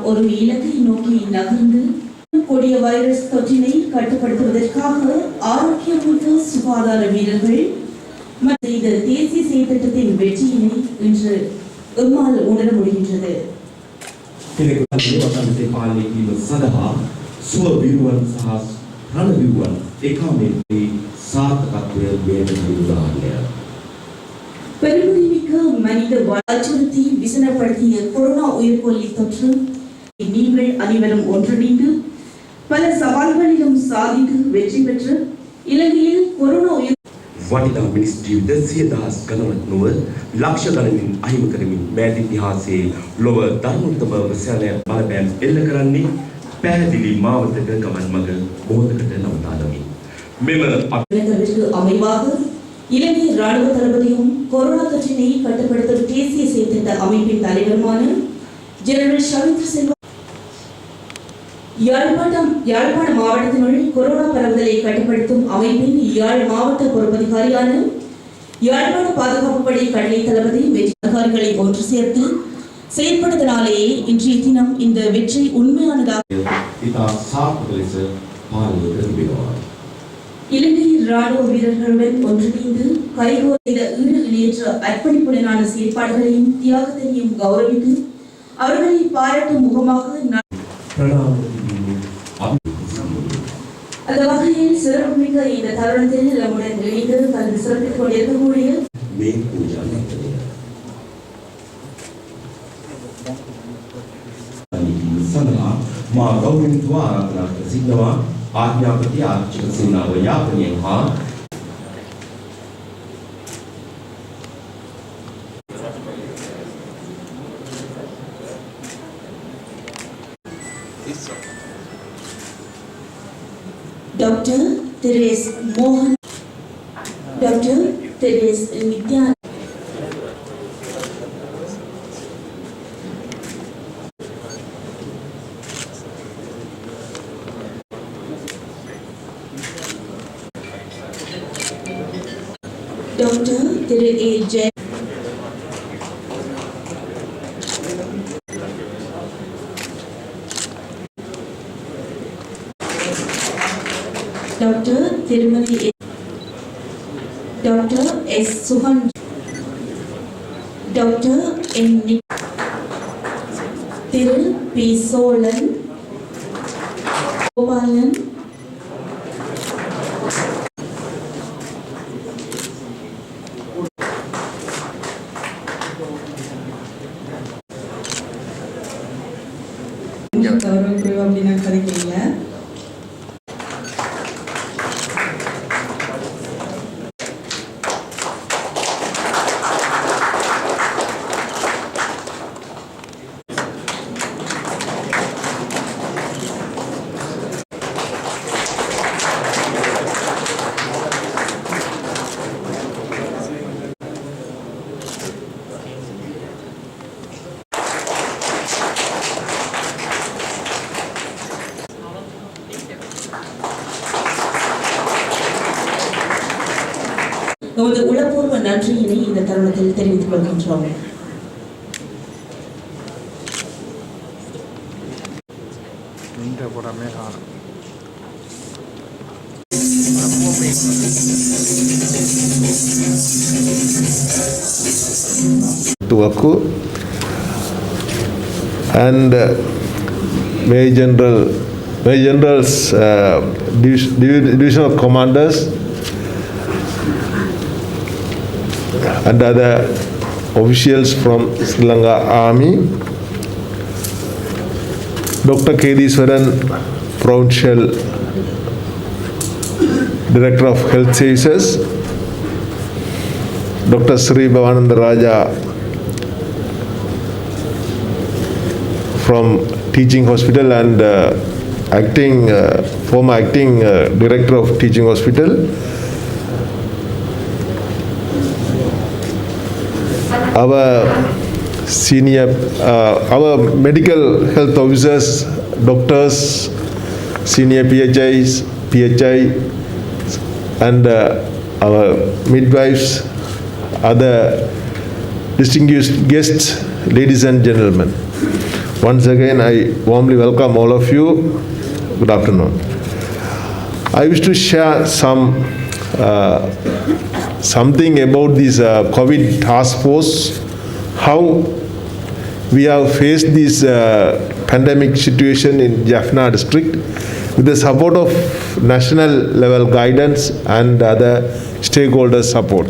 ஒரு இலக்கை நோக்கி நகர்ந்து கொடிய வைரஸ் தொற்றினை கட்டுப்படுத்துவதற்காக ஆரோக்கியமிக்க சுகாதார வீரர்கள் இந்த தேசிய செயற்திட்டத்தின் வெற்றியினை இன்று எம்மால் உணர முடிகின்றது. பெருமதிமிக்க மனித அச்சுறுத்தி விசனப்படுத்திய கொரோனா உயிர்கொல்லி தொற்று நீங்கள் அனைவரும் ஒன்றிணைந்து பல சவால்களிலும் சாதித்து வெற்றி பெற்று இலங்கையில் கொரோனா உயிர் වටිනා මිනිස් ජීවිත 100,000 ගණනක් නොව ලක්ෂ ගණනින් අහිමි කරමින් මෑත ඉතිහාසයේ ලොව ධර්මෝත්තම වසලය බලපෑම් එල්ල කරන්නේ පැහැදිලි මාවතක ගමන් මඟ බොහෝකට නවතා දමි. මෙම அமைவாக இலங்கை ராணுவ தளபதியும் கொரோனா தொற்றினை கட்டுப்படுத்தும் தேசிய செயற்திட்ட அமைப்பின் தலைவருமான ஜெனரல் ஷவித்ர செல்வா யாழ்ப்பாண மாவட்டத்தினுள் கொரோனா பரவுதலை கட்டுப்படுத்தும் அமைப்பின் யாழ் மாவட்ட பொறுப்பதிகாரியான யாழ்ப்பாண பாதுகாப்பு படை கடலை தளபதி அதிகாரிகளை ஒன்று சேர்த்து செயற்படுவதனாலேயே இன்றைய தினம் இந்த வெற்றி உண்மையானதாக இலங்கை ராணுவ வீரர்களுடன் ஒன்றிணைந்து கைகோர் செய்த ஈடு இணையற்ற அர்ப்பணிப்புடனான செயற்பாடுகளையும் தியாகத்தையும் கௌரவித்து அவர்களை பாராட்டும் முகமாக அந்த வகையில் சிறப்புமிக்க இந்த தருணத்தில் நம்முடன் இணைந்து கலந்து சிறப்பித்துக் கொண்டிருக்கக்கூடிய මා ගෞරවණීය ආරාධනා කර සිටිනවා ආඥාපති ආරක්ෂක සේනාව යාපනයෙන් හා Dr. Therese Mohan, Dr. Therese Nitya, Dr. Therese J. Dr. Thirumani, Dr. S. Suhan, Dr. N. Thiru P. Solan, Gopalan, நமது உளப்பூர்வ நன்றியினை இந்த தருணத்தில் தெரிவித்துக் கொள்கின்றோம். Tuaku and Major General's Division of Commanders and other officials from Sri Lanka Army, Dr. Kediswaran, Provincial Director of Health Services, Dr. Sri Bhavananda Raja from Teaching Hospital and former acting Director of Teaching Hospital, our medical health officers, doctors, senior PHIs, PHI, and our midwives, other distinguished guests, ladies and gentlemen. Once again, I warmly welcome all of you. Good afternoon. I wish to share something about this COVID task force, how we have faced this pandemic situation in Jaffna district with the support of national level guidance and other stakeholders support.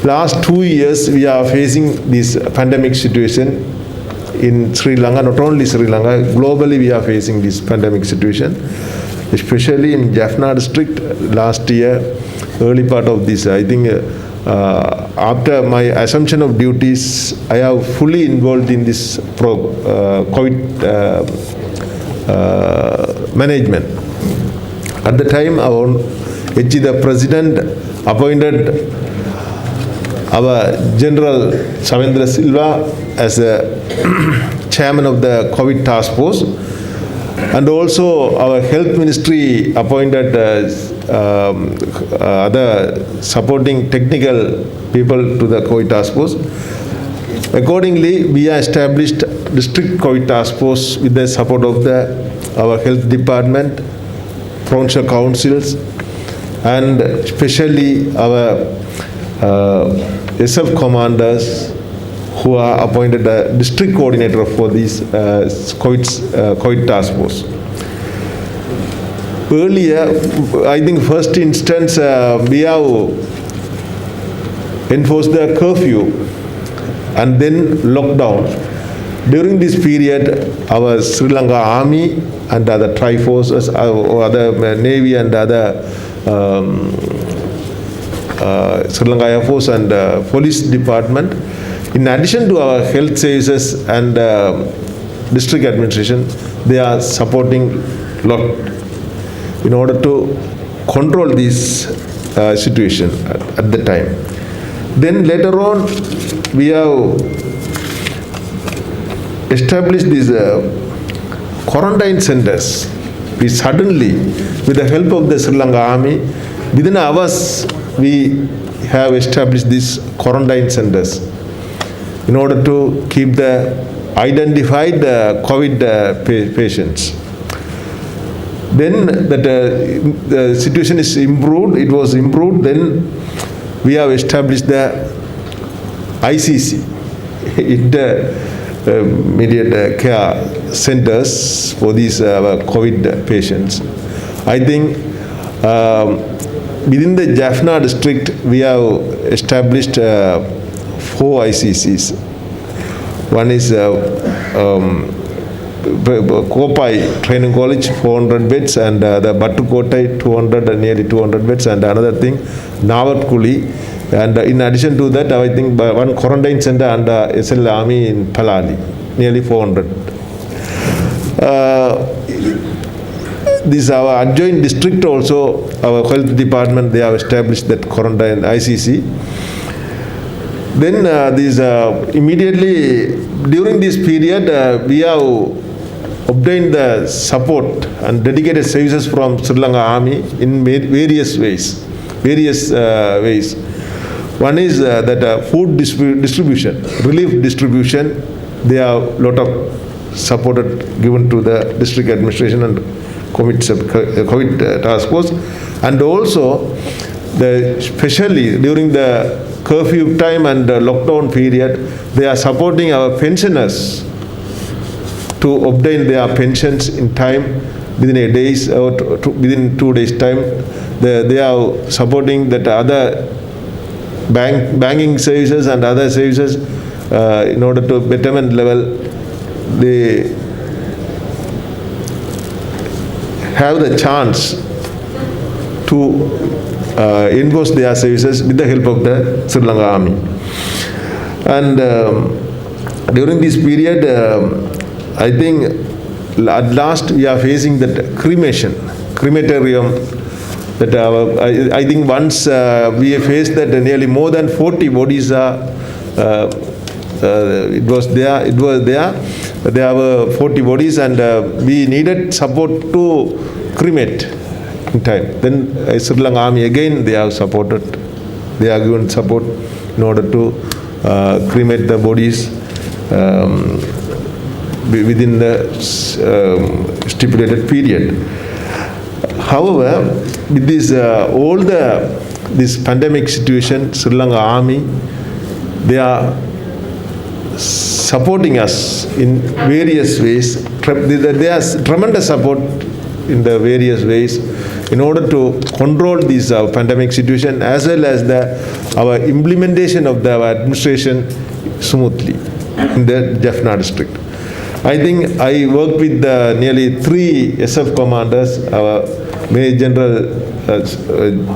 Last 2 years we are facing this pandemic situation in Sri Lanka, not only Sri Lanka, globally we are facing this pandemic situation, especially in Jaffna district last year, early part of this, I think after my assumption of duties, I have fully involved in this COVID management. At the time, the president appointed our General Savendra Silva as a chairman of the COVID task force, and also our health ministry appointed other supporting technical people to the COVID task force. Accordingly, we have established district COVID task force with the support of our health department, provincial councils, and especially our SF commanders who are appointed a district coordinator for this COVID task force. Earlier, I think first instance, we have enforced the curfew and then lockdown. During this period, our Sri Lanka Army and other tri-forces, other Navy and other Sri Lanka Air Force and Police Department, in addition to our health services and district administration, they are supporting lot in order to control this situation at the time. Then later on, we have established these quarantine centers. We suddenly, with the help of the Sri Lanka Army, within hours, we have established these quarantine centers in order to keep the identified COVID patients. Then that the situation is improved, it was improved, then we have established the ICC, Intermediate Care Centers for these COVID patients. I think within the Jaffna district, we have established 4 ICCs. One is Kopai Training College, 400 beds, and the Battukotai, nearly 200 beds, and another thing, Navatkuli. And in addition to that, I think one quarantine center under SL Army in Palali, nearly 400. This our adjoint district also, our health department, they have established that quarantine ICC. Then immediately during this period, we have obtained the support and dedicated services from Sri Lanka Army in various ways. One is that food distribution, relief distribution. They have lot of support given to the district administration and COVID task force, and also especially during the curfew time and the lockdown period, they are supporting our pensioners to obtain their pensions in time within a days or within 2 days time. They are supporting that other banking services and other services in order to betterment level. They have the chance to enforce their services with the help of the Sri Lanka Army. And during this period, I think at last we are facing that crematorium. That I think once we faced that nearly more than 40 bodies are. It was there. There were 40 bodies, and we needed support to cremate in time. Then Sri Lanka Army again, they have supported. They are given support in order to cremate the bodies. um, within the stipulated period. However, with this this pandemic situation, Sri Lanka Army, they are supporting us in various ways. There is tremendous support in the various ways in order to control this pandemic situation, as well as our implementation of our administration smoothly in the Jaffna district. I think I worked with nearly 3 SF commanders. Our Major General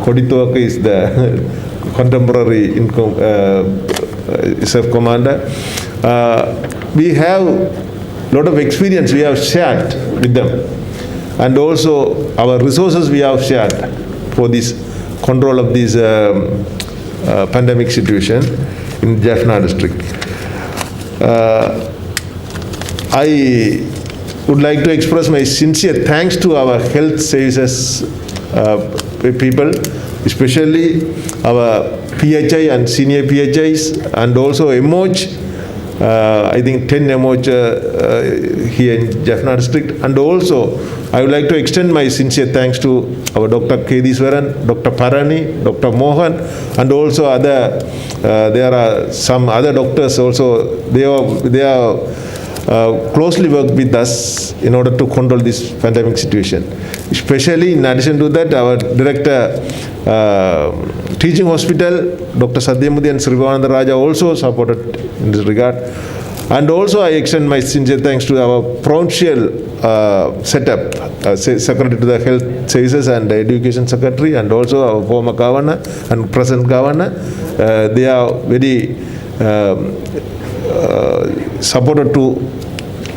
Koditoka is the contemporary SF commander. We have a lot of experience we have shared with them, and also our resources we have shared for this control of this pandemic situation in Jaffna district. I would like to express my sincere thanks to our health services people, especially our PHI and senior PHIs, and also MOH, I think 10 MOH here in Jaffna district. And also, I would like to extend my sincere thanks to our Dr. Kediswaran, Dr. Parani, Dr. Mohan, and also there are some other doctors also. They are closely worked with us in order to control this pandemic situation. Especially in addition to that, our director, teaching hospital, Dr. Sadyamudi and Srivananda Raja also supported in this regard. And also I extend my sincere thanks to our provincial setup, Secretary to the Health Services and Education Secretary, and also our former Governor and present Governor. They are very supported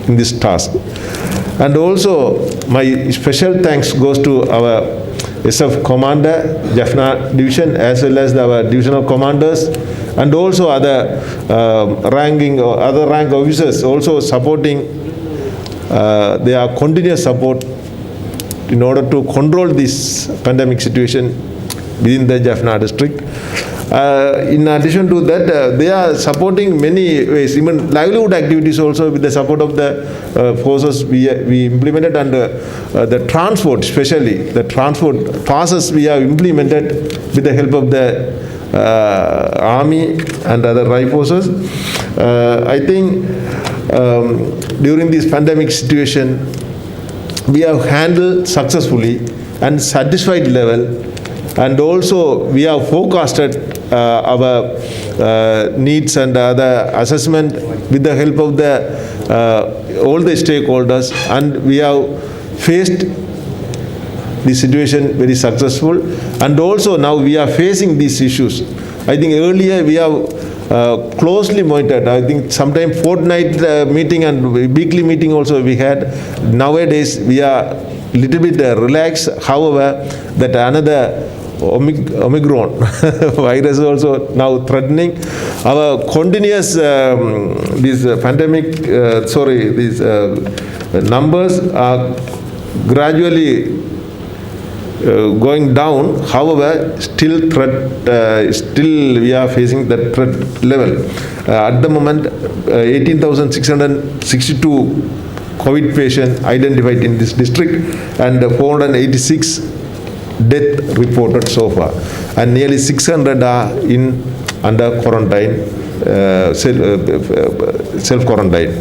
in this task. And also my special thanks goes to our SF Commander, Jaffna Division, as well as our divisional commanders, and also other other rank officers also supporting their continuous support in order to control this pandemic situation within the Jaffna district. In addition to that, they are supporting many ways, even livelihood activities also with the support of the forces we implemented, and the transport, especially the transport passes we have implemented with the help of the army and other rifles. I think during this pandemic situation, we have handled successfully and satisfied level, and also we have forecasted our needs and other assessment with the help of all the stakeholders, and we have faced the situation very successful. And also now we are facing these issues. I think earlier we have closely monitored. I think sometime fortnight meeting and weekly meeting also we had. Nowadays we are little bit relaxed. However, that another Omicron virus also now threatening. Our continuous these pandemic, these numbers are gradually going down. However, still we are facing that threat level. At the moment, 18,662 COVID patients identified in this district, and 486 death reported so far, and nearly 600 are under quarantine, self-quarantine.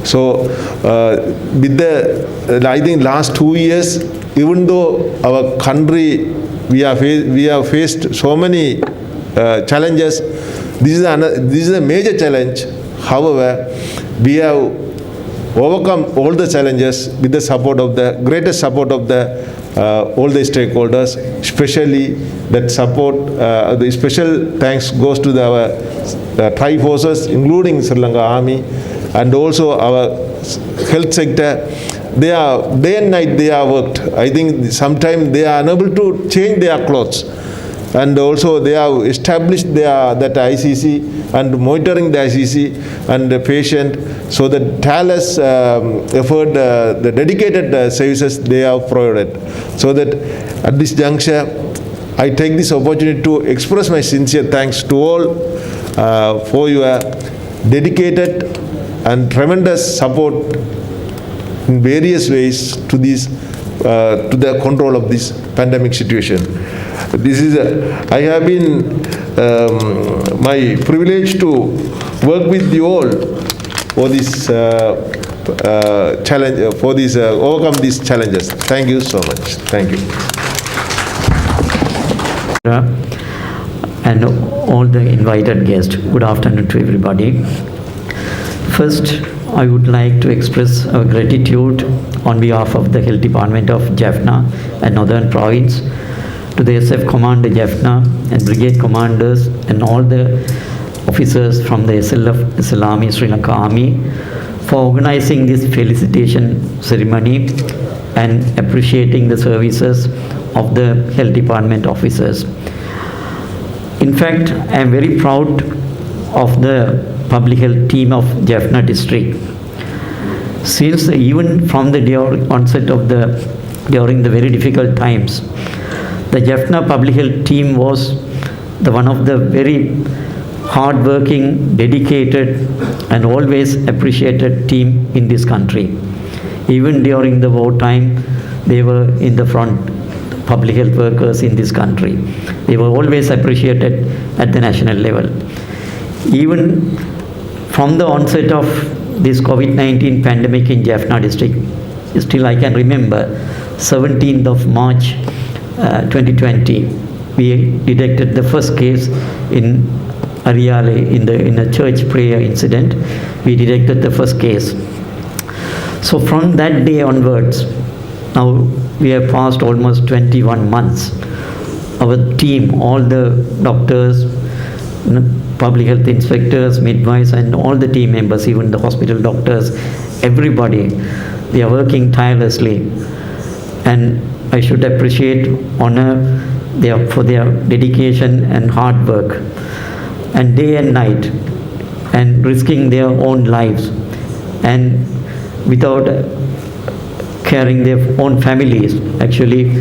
So I think last 2 years, even though our country we have faced so many challenges, this is a major challenge. However, we have overcome all the challenges with the support of the greatest support of all the stakeholders, especially that support. The special thanks goes to our Tri-Forces, including Sri Lanka Army, and also our health sector. They are day and night they are worked. I think sometimes they are unable to change their clothes, and also they have established that ICC and monitoring the ICC and the patient. So the tireless effort, the dedicated services they have provided. So that at this juncture, I take this opportunity to express my sincere thanks to all for your dedicated and tremendous support in various ways to these to the control of this pandemic situation. This is I have been my privilege to work with you all for this challenge, for this overcome these challenges. Thank you so much. Thank you. And all the invited guests, good afternoon to everybody. First, I would like to express our gratitude on behalf of the Health Department of Jaffna and Northern Province to the SF Commander Jaffna and Brigade Commanders and all the officers from the SL Army, Sri Lanka Army for organizing this felicitation ceremony and appreciating the services of the Health Department officers. In fact, I am very proud of the public health team of Jaffna district. Since even from the onset of during the very difficult times, the Jaffna public health team was one of the very hard-working, dedicated, and always appreciated team in this country. Even during the wartime, they were in the front, public health workers in this country. They were always appreciated at the national level. Even from the onset of this COVID-19 pandemic in Jaffna district, still I can remember 17th of March 2020, we detected the first case in Ariale in a church prayer incident. We detected the first case. So from that day onwards, now we have passed almost 21 months. Our team, all the doctors, public health inspectors, midwives, and all the team members, even the hospital doctors, everybody, they are working tirelessly. And I should appreciate, honor for their dedication and hard work, and day and night, and risking their own lives, and without caring their own families. Actually,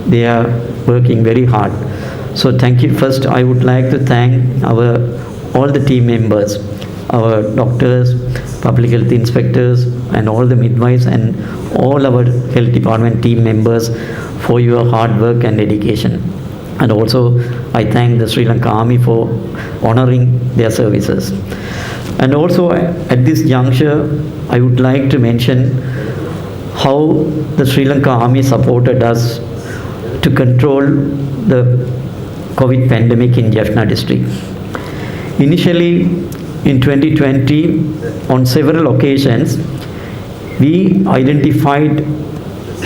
they are working very hard. So thank you. First, I would like to thank all the team members, our doctors, public health inspectors, and all the midwives, and all our health department team members for your hard work and dedication. And also, I thank the Sri Lanka Army for honoring their services. And also, at this juncture, I would like to mention how the Sri Lanka Army supported us to control the COVID pandemic in Jaffna district. Initially, in 2020, on several occasions, we identified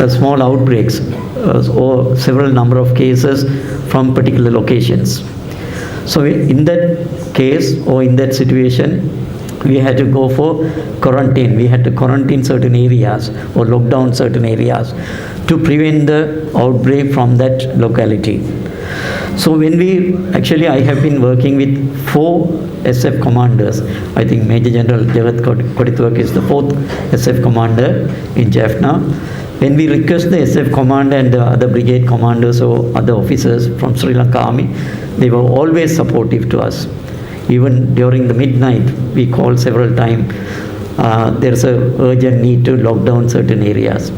small outbreaks or several number of cases from particular locations. So in that case or in that situation, we had to go for quarantine. We had to quarantine certain areas or lock down certain areas to prevent the outbreak from that locality. So when I have been working with 4 SF commanders. I think Major General Jagath Kodithwak is the 4th SF commander in Jaffna. When we request the SF commander and the other brigade commanders or other officers from Sri Lanka Army, they were always supportive to us. Even during the midnight, we called several times. There's an urgent need to lock down certain areas.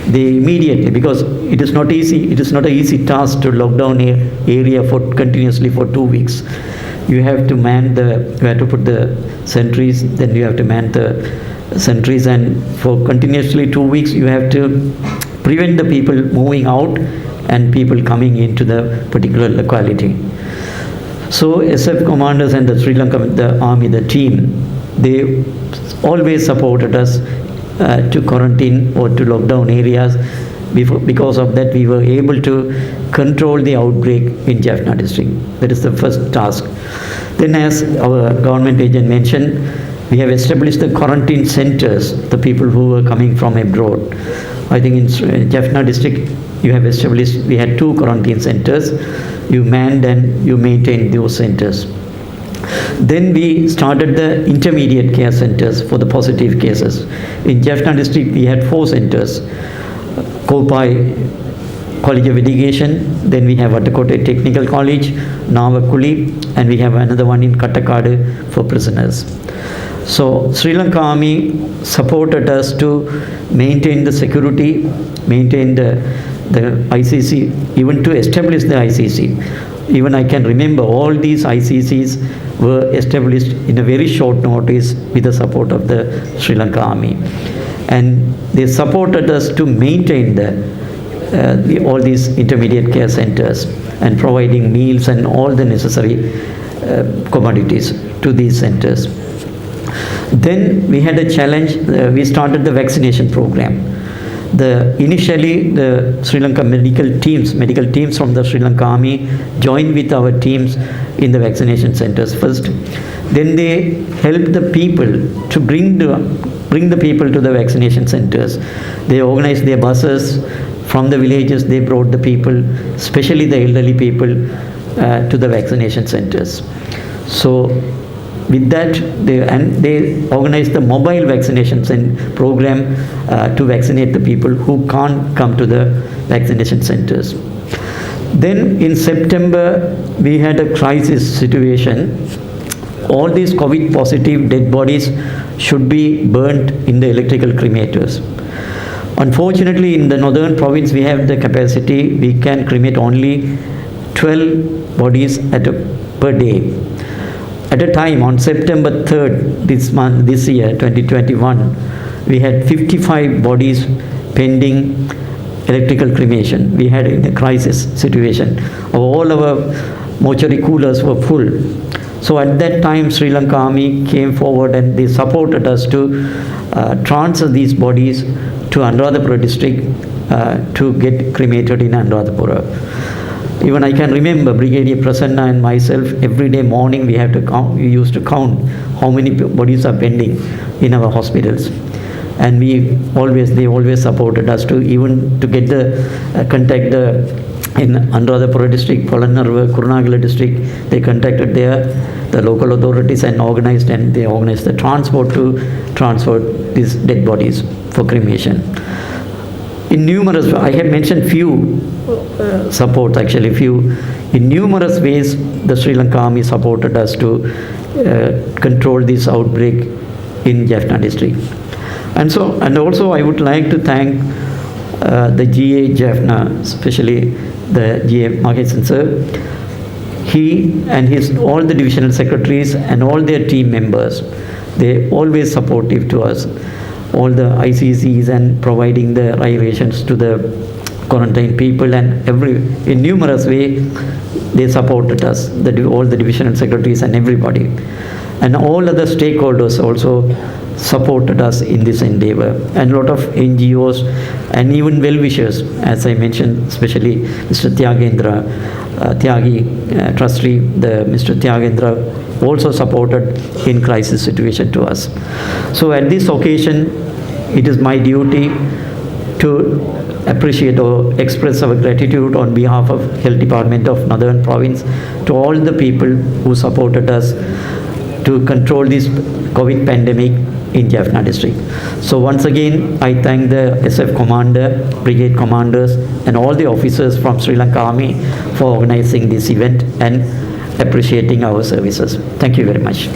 They immediately, because it is not easy, it is not an easy task to lock down an area continuously for 2 weeks. You have to put the sentries, then you have to man the sentries, and for continuously 2 weeks you have to prevent the people moving out and people coming into the particular locality. So SF commanders and the Sri Lanka, the army, the team, they always supported us to quarantine or to lock down areas. Because of that, we were able to control the outbreak in Jaffna district. That is the first task. Then, as our government agent mentioned, we have established the quarantine centers, the people who were coming from abroad. I think in Jaffna district, we had 2 quarantine centers. You manned and you maintained those centers. Then we started the intermediate care centers for the positive cases. In Jaffna district, we had 4 centers. Kopai College of Education, then we have Vattakotte Technical College, Navakuli, and we have another one in Kattakadu for prisoners. So Sri Lanka Army supported us to maintain the security, maintain the ICC, even to establish the ICC. Even I can remember all these ICCs were established in a very short notice with the support of the Sri Lanka Army. And they supported us to maintain all these intermediate care centers and providing meals and all the necessary commodities to these centers. Then we had a challenge. We started the vaccination program. Initially, the Sri Lanka medical teams from the Sri Lanka Army joined with our teams in the vaccination centers first. Then they helped the people to bring the people to the vaccination centers. They organized their buses from the villages. They brought the people, especially the elderly people, to the vaccination centers. So with that, they organized the mobile vaccination program to vaccinate the people who can't come to the vaccination centers. Then in September, we had a crisis situation. All these COVID positive dead bodies should be burnt in the electrical cremators. Unfortunately, in the northern province, we have the capacity, we can cremate only 12 bodies per day. At a time on September 3rd, this year, 2021, we had 55 bodies pending electrical cremation. We had in a crisis situation. All our mortuary coolers were full. So at that time, Sri Lanka Army came forward and they supported us to transfer these bodies to Anuradhapura district to get cremated in Anuradhapura. Even I can remember Brigadier Prasanna and myself, every day morning we used to count how many bodies are pending in our hospitals. And they always supported us to even to get contact in Anuradhapura district, Polannarva, Kurunagala district. They contacted the local authorities and they organized the transport to transfer these dead bodies for cremation. I have mentioned few supports, actually in numerous ways the Sri Lanka Army supported us to control this outbreak in Jaffna district. And also I would like to thank the GA Jaffna, especially the GA Mahesan sir. He and all the divisional secretaries and all their team members, they always supportive to us. All the ICCs and providing the rations to the quarantine people, and in numerous ways they supported us, all the divisional secretaries and everybody. And all other stakeholders also supported us in this endeavor, and a lot of NGOs and even well-wishers, as I mentioned, especially Mr. Tyagi trustee, Mr. Tyagendra also supported in crisis situation to us. So at this occasion, it is my duty to appreciate or express our gratitude on behalf of Health Department of Northern Province to all the people who supported us to control this COVID pandemic in Jaffna district. So once again, I thank the SF commander, brigade commanders and all the officers from Sri Lanka Army for organizing this event and appreciating our services. Thank you very much.